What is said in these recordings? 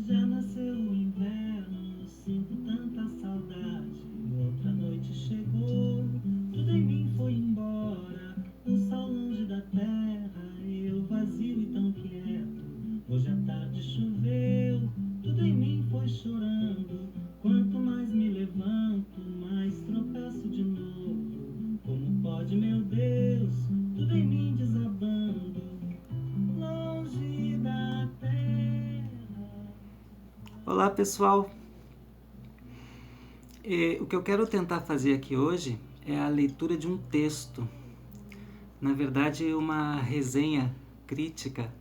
Já nasceu o inverno, sinto tanta saudade. Outra noite chegou, tudo em mim foi embora. O sol longe da terra, eu vazio e tão quieto. Hoje à tarde choveu, tudo em mim foi chorando. Quanto mais me levanto, mais tropeço de novo. Como pode, meu Deus, tudo em mim desabando, longe da terra. Olá, pessoal. O que eu quero tentar fazer aqui hoje é a leitura de um texto, na verdade uma resenha crítica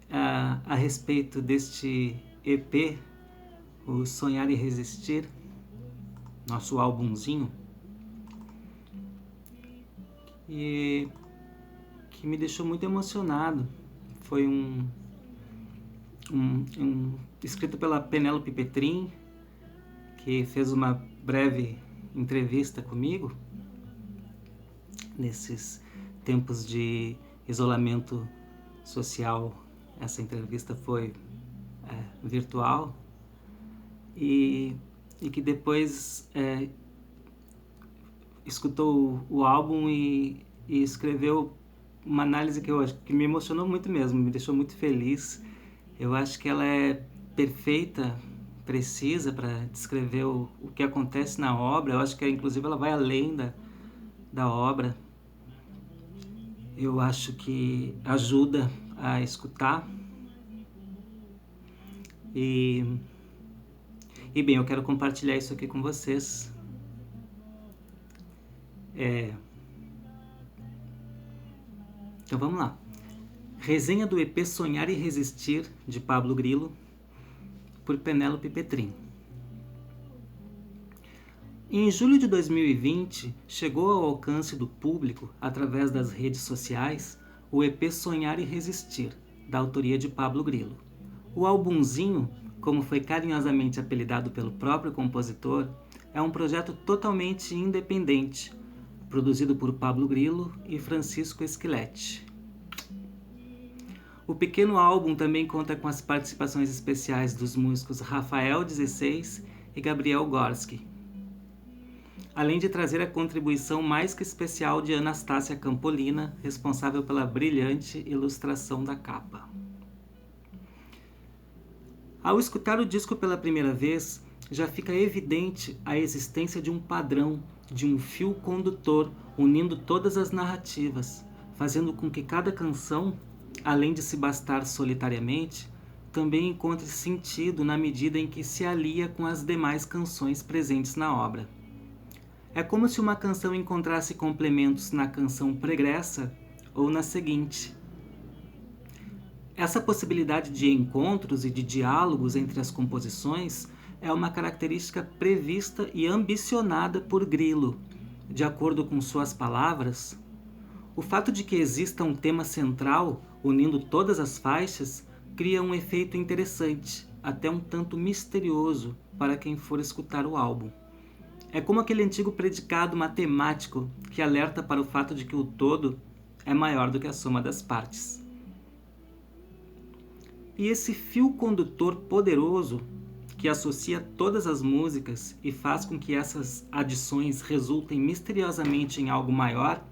a respeito deste EP, o Sonhar e Resistir, nosso álbumzinho, e que me deixou muito emocionado. Foi escrito pela Penélope Petrin, que fez uma breve entrevista comigo nesses tempos de isolamento social. Essa entrevista foi virtual e que depois escutou o álbum e escreveu uma análise que me emocionou muito mesmo, me deixou muito feliz. Eu acho que ela é perfeita, precisa para descrever o que acontece na obra. Eu acho que inclusive ela vai além da obra. Eu acho que ajuda a escutar. E bem, eu quero compartilhar isso aqui com vocês. Então vamos lá. Resenha do EP Sonhar e Resistir, de Pablo Grillo, por Penélope Petrin. Em julho de 2020, chegou ao alcance do público, através das redes sociais, o EP Sonhar e Resistir, da autoria de Pablo Grillo. O albumzinho, como foi carinhosamente apelidado pelo próprio compositor, é um projeto totalmente independente, produzido por Pablo Grillo e Francisco Esquiletti. O pequeno álbum também conta com as participações especiais dos músicos Rafael 16 e Gabriel Gorski, além de trazer a contribuição mais que especial de Anastácia Campolina, responsável pela brilhante ilustração da capa. Ao escutar o disco pela primeira vez, já fica evidente a existência de um padrão, de um fio condutor unindo todas as narrativas, fazendo com que cada canção, além de se bastar solitariamente, também encontre sentido na medida em que se alia com as demais canções presentes na obra. É como se uma canção encontrasse complementos na canção pregressa ou na seguinte. Essa possibilidade de encontros e de diálogos entre as composições é uma característica prevista e ambicionada por Grillo. De acordo com suas palavras, o fato de que exista um tema central unindo todas as faixas cria um efeito interessante, até um tanto misterioso para quem for escutar o álbum. É como aquele antigo predicado matemático que alerta para o fato de que o todo é maior do que a soma das partes. E esse fio condutor poderoso que associa todas as músicas e faz com que essas adições resultem misteriosamente em algo maior,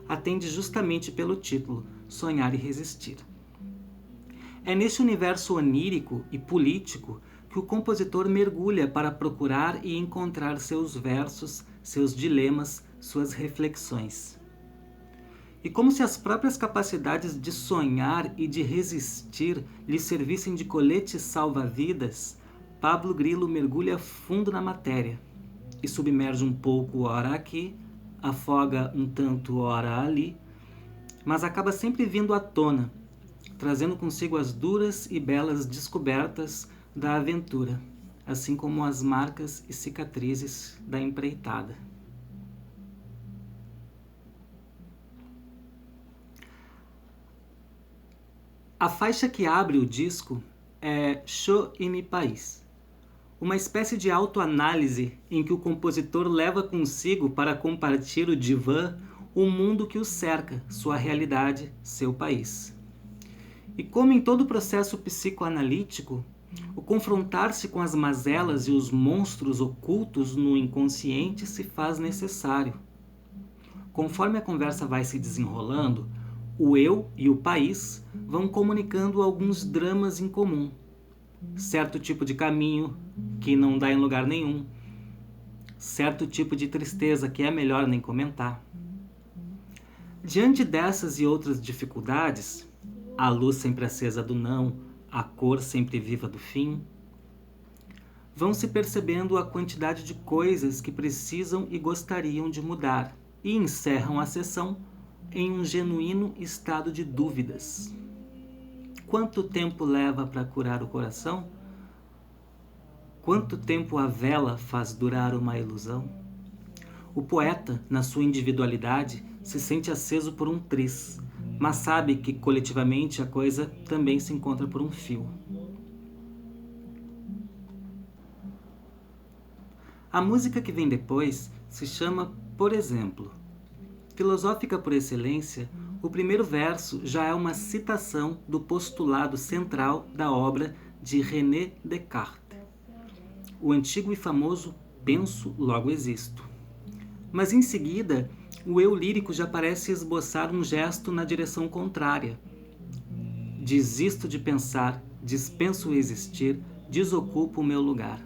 atende justamente pelo título, Sonhar e Resistir. É neste universo onírico e político que o compositor mergulha para procurar e encontrar seus versos, seus dilemas, suas reflexões. E como se as próprias capacidades de sonhar e de resistir lhe servissem de colete salva-vidas, Pablo Grillo mergulha fundo na matéria e submerge um pouco ora aqui, afoga um tanto ora ali, mas acaba sempre vindo à tona, trazendo consigo as duras e belas descobertas da aventura, assim como as marcas e cicatrizes da empreitada. A faixa que abre o disco é Cho y mi país, uma espécie de autoanálise em que o compositor leva consigo para compartilhar o divã o mundo que o cerca, sua realidade, seu país. E como em todo processo psicoanalítico, o confrontar-se com as mazelas e os monstros ocultos no inconsciente se faz necessário. Conforme a conversa vai se desenrolando, o eu e o país vão comunicando alguns dramas em comum. Certo tipo de caminho que não dá em lugar nenhum. Certo tipo de tristeza que é melhor nem comentar. Diante dessas e outras dificuldades, a luz sempre acesa do não, a cor sempre viva do fim, vão se percebendo a quantidade de coisas que precisam e gostariam de mudar e encerram a sessão em um genuíno estado de dúvidas. Quanto tempo leva para curar o coração? Quanto tempo a vela faz durar uma ilusão? O poeta, na sua individualidade, se sente aceso por um tris, mas sabe que coletivamente a coisa também se encontra por um fio. A música que vem depois se chama Por Exemplo. Filosófica por excelência, o primeiro verso já é uma citação do postulado central da obra de René Descartes, o antigo e famoso penso, logo existo. Mas em seguida, o eu lírico já parece esboçar um gesto na direção contrária. Desisto de pensar, dispenso o existir, desocupo o meu lugar.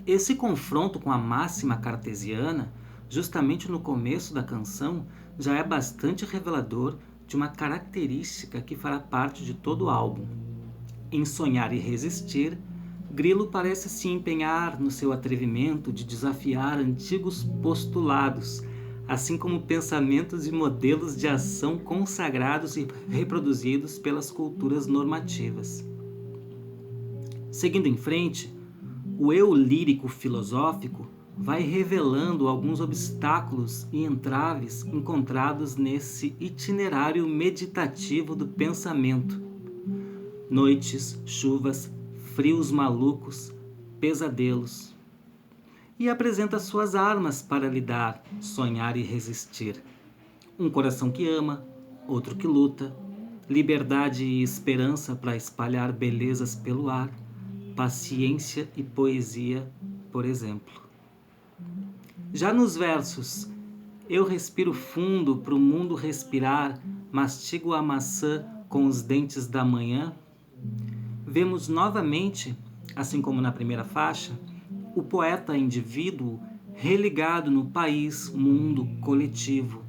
Esse confronto com a máxima cartesiana, justamente no começo da canção, já é bastante revelador de uma característica que fará parte de todo o álbum. Em Sonhar e Resistir, Grilo parece se empenhar no seu atrevimento de desafiar antigos postulados, assim como pensamentos e modelos de ação consagrados e reproduzidos pelas culturas normativas. Seguindo em frente, o eu lírico filosófico vai revelando alguns obstáculos e entraves encontrados nesse itinerário meditativo do pensamento. Noites, chuvas, frios malucos, pesadelos. E apresenta suas armas para lidar, sonhar e resistir. Um coração que ama, outro que luta, liberdade e esperança para espalhar belezas pelo ar, paciência e poesia, por exemplo. Já nos versos, eu respiro fundo pro mundo respirar, mastigo a maçã com os dentes da manhã, vemos novamente, assim como na primeira faixa, o poeta indivíduo religado no país, mundo, coletivo,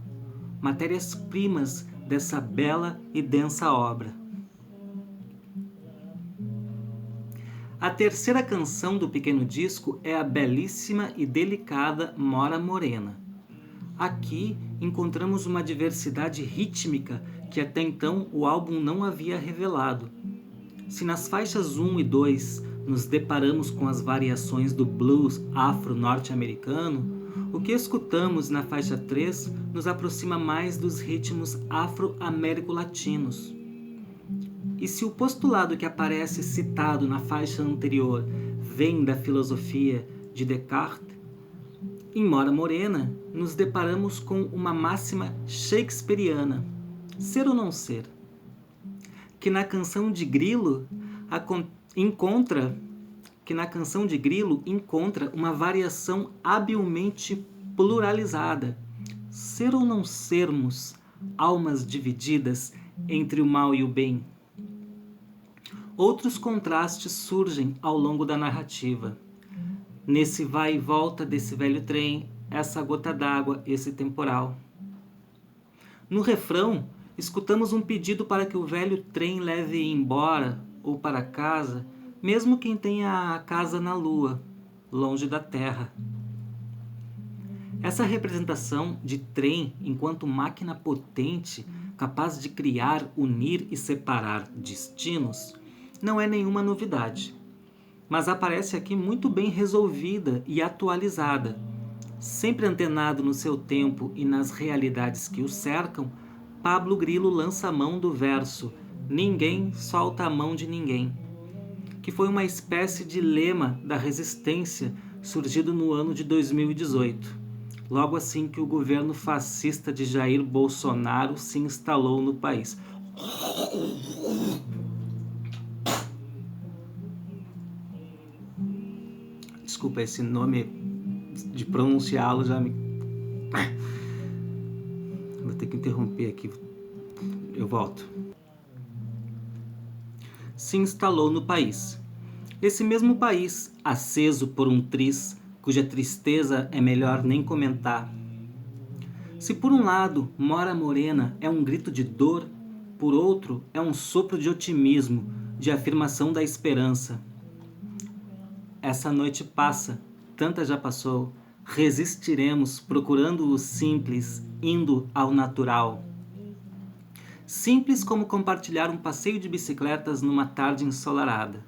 matérias-primas dessa bela e densa obra. A terceira canção do pequeno disco é a belíssima e delicada Mora Morena. Aqui encontramos uma diversidade rítmica que até então o álbum não havia revelado. Se nas faixas 1 e 2 nos deparamos com as variações do blues afro-norte-americano, o que escutamos na faixa 3 nos aproxima mais dos ritmos afro-américo-latinos. E se o postulado que aparece citado na faixa anterior vem da filosofia de Descartes, em Mora Morena nos deparamos com uma máxima shakespeariana, ser ou não ser, que na canção de Grilo encontra uma variação habilmente pluralizada, ser ou não sermos, almas divididas entre o mal e o bem. Outros contrastes surgem ao longo da narrativa. Nesse vai e volta desse velho trem, essa gota d'água, esse temporal. No refrão, escutamos um pedido para que o velho trem leve embora ou para casa, mesmo quem tenha a casa na lua, longe da terra. Essa representação de trem enquanto máquina potente, capaz de criar, unir e separar destinos, não é nenhuma novidade, mas aparece aqui muito bem resolvida e atualizada. Sempre antenado no seu tempo e nas realidades que o cercam, Pablo Grilo lança a mão do verso Ninguém solta a mão de ninguém, que foi uma espécie de lema da resistência surgido no ano de 2018, logo assim que o governo fascista de Jair Bolsonaro se instalou no país. Desculpa, esse nome de pronunciá-lo já me... Vou ter que interromper aqui. Eu volto. Se instalou no país. Esse mesmo país, aceso por um triz, cuja tristeza é melhor nem comentar. Se por um lado, Mora Morena é um grito de dor, por outro, é um sopro de otimismo, de afirmação da esperança. Essa noite passa, tanta já passou, resistiremos procurando o simples, indo ao natural. Simples como compartilhar um passeio de bicicletas numa tarde ensolarada.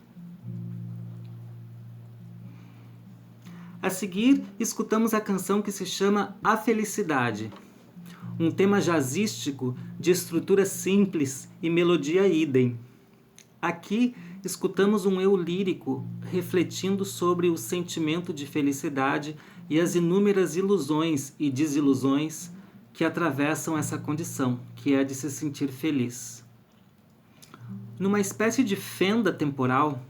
A seguir, escutamos a canção que se chama A Felicidade, um tema jazzístico de estrutura simples e melodia idem. Aqui, escutamos um eu lírico refletindo sobre o sentimento de felicidade e as inúmeras ilusões e desilusões que atravessam essa condição, que é a de se sentir feliz. Numa espécie de fenda temporal,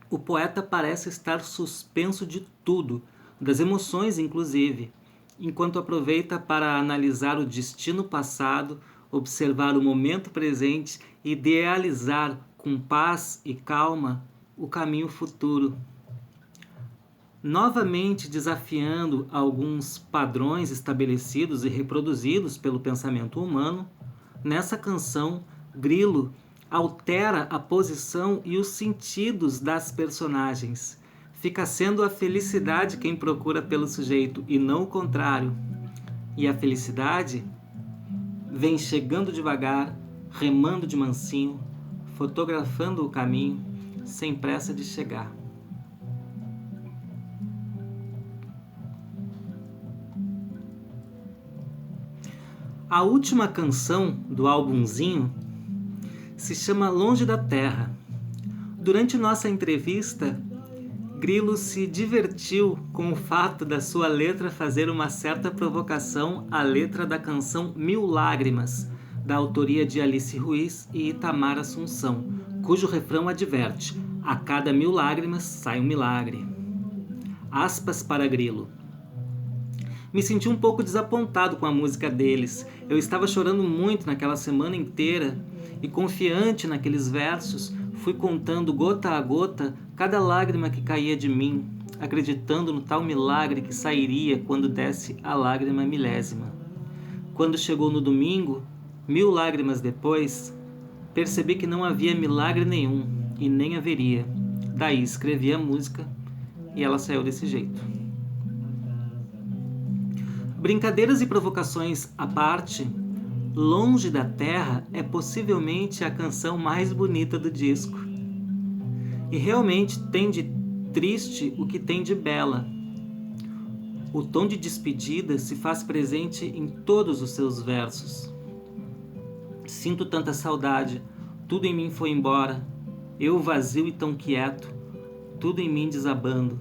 o poeta parece estar suspenso de tudo, das emoções inclusive, enquanto aproveita para analisar o destino passado, observar o momento presente e idealizar com paz e calma o caminho futuro. Novamente desafiando alguns padrões estabelecidos e reproduzidos pelo pensamento humano, nessa canção, Grilo altera a posição e os sentidos das personagens. Fica sendo a felicidade quem procura pelo sujeito e não o contrário. E a felicidade vem chegando devagar, remando de mansinho, fotografando o caminho, sem pressa de chegar. A última canção do álbumzinho se chama Longe da Terra. Durante nossa entrevista, Grilo se divertiu com o fato da sua letra fazer uma certa provocação à letra da canção Mil Lágrimas, da autoria de Alice Ruiz e Itamar Assunção, cujo refrão adverte: a cada 1000 lágrimas sai um milagre. Aspas para Grilo. Me senti um pouco desapontado com a música deles. Eu estava chorando muito naquela semana inteira e, confiante naqueles versos, fui contando gota a gota cada lágrima que caía de mim, acreditando no tal milagre que sairia quando desse a lágrima milésima. Quando chegou no domingo, 1000 lágrimas depois, percebi que não havia milagre nenhum e nem haveria. Daí escrevi a música e ela saiu desse jeito. Brincadeiras e provocações à parte, Longe da Terra é possivelmente a canção mais bonita do disco. E realmente tem de triste o que tem de bela. O tom de despedida se faz presente em todos os seus versos. Sinto tanta saudade, tudo em mim foi embora, eu vazio e tão quieto, tudo em mim desabando.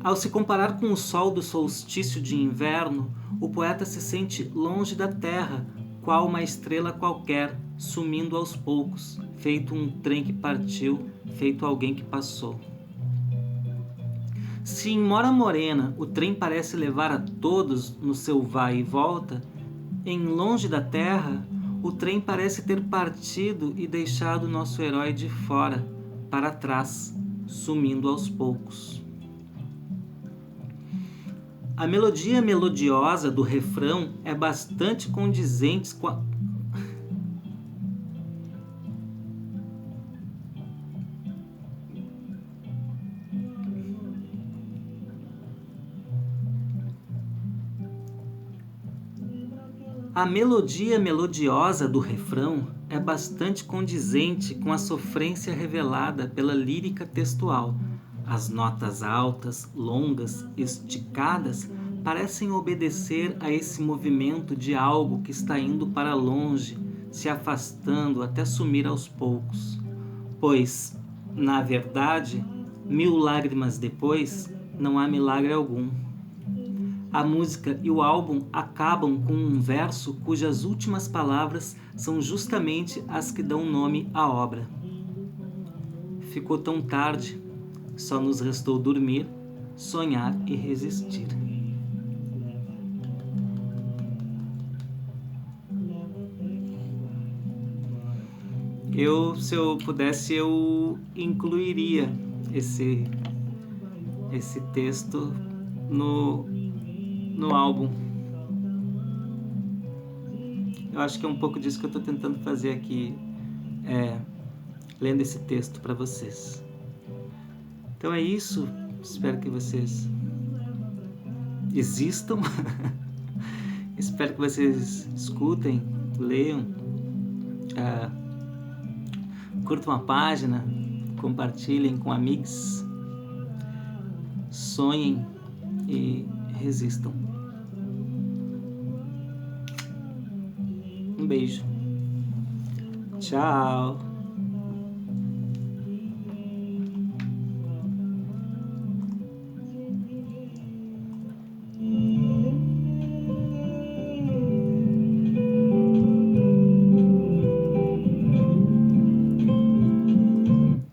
Ao se comparar com o sol do solstício de inverno, o poeta se sente longe da terra, qual uma estrela qualquer, sumindo aos poucos, feito um trem que partiu, feito alguém que passou. Se em Mora Morena o trem parece levar a todos no seu vai e volta, em Longe da Terra o trem parece ter partido e deixado nosso herói de fora, para trás, sumindo aos poucos. A melodia melodiosa do refrão é bastante condizente com a... A melodia melodiosa do refrão é bastante condizente com a sofrência revelada pela lírica textual. As notas altas, longas, esticadas, parecem obedecer a esse movimento de algo que está indo para longe, se afastando até sumir aos poucos. Pois, na verdade, 1000 lágrimas depois, não há milagre algum. A música e o álbum acabam com um verso cujas últimas palavras são justamente as que dão nome à obra. Ficou tão tarde, só nos restou dormir, sonhar e resistir. Se eu pudesse, eu incluiria esse texto no álbum. Eu acho que é um pouco disso que eu estou tentando fazer aqui, lendo esse texto para vocês. Então é isso, espero que vocês existam, espero que vocês escutem, leiam, curtam a página, compartilhem com amigos, sonhem e resistam. Um beijo. Tchau.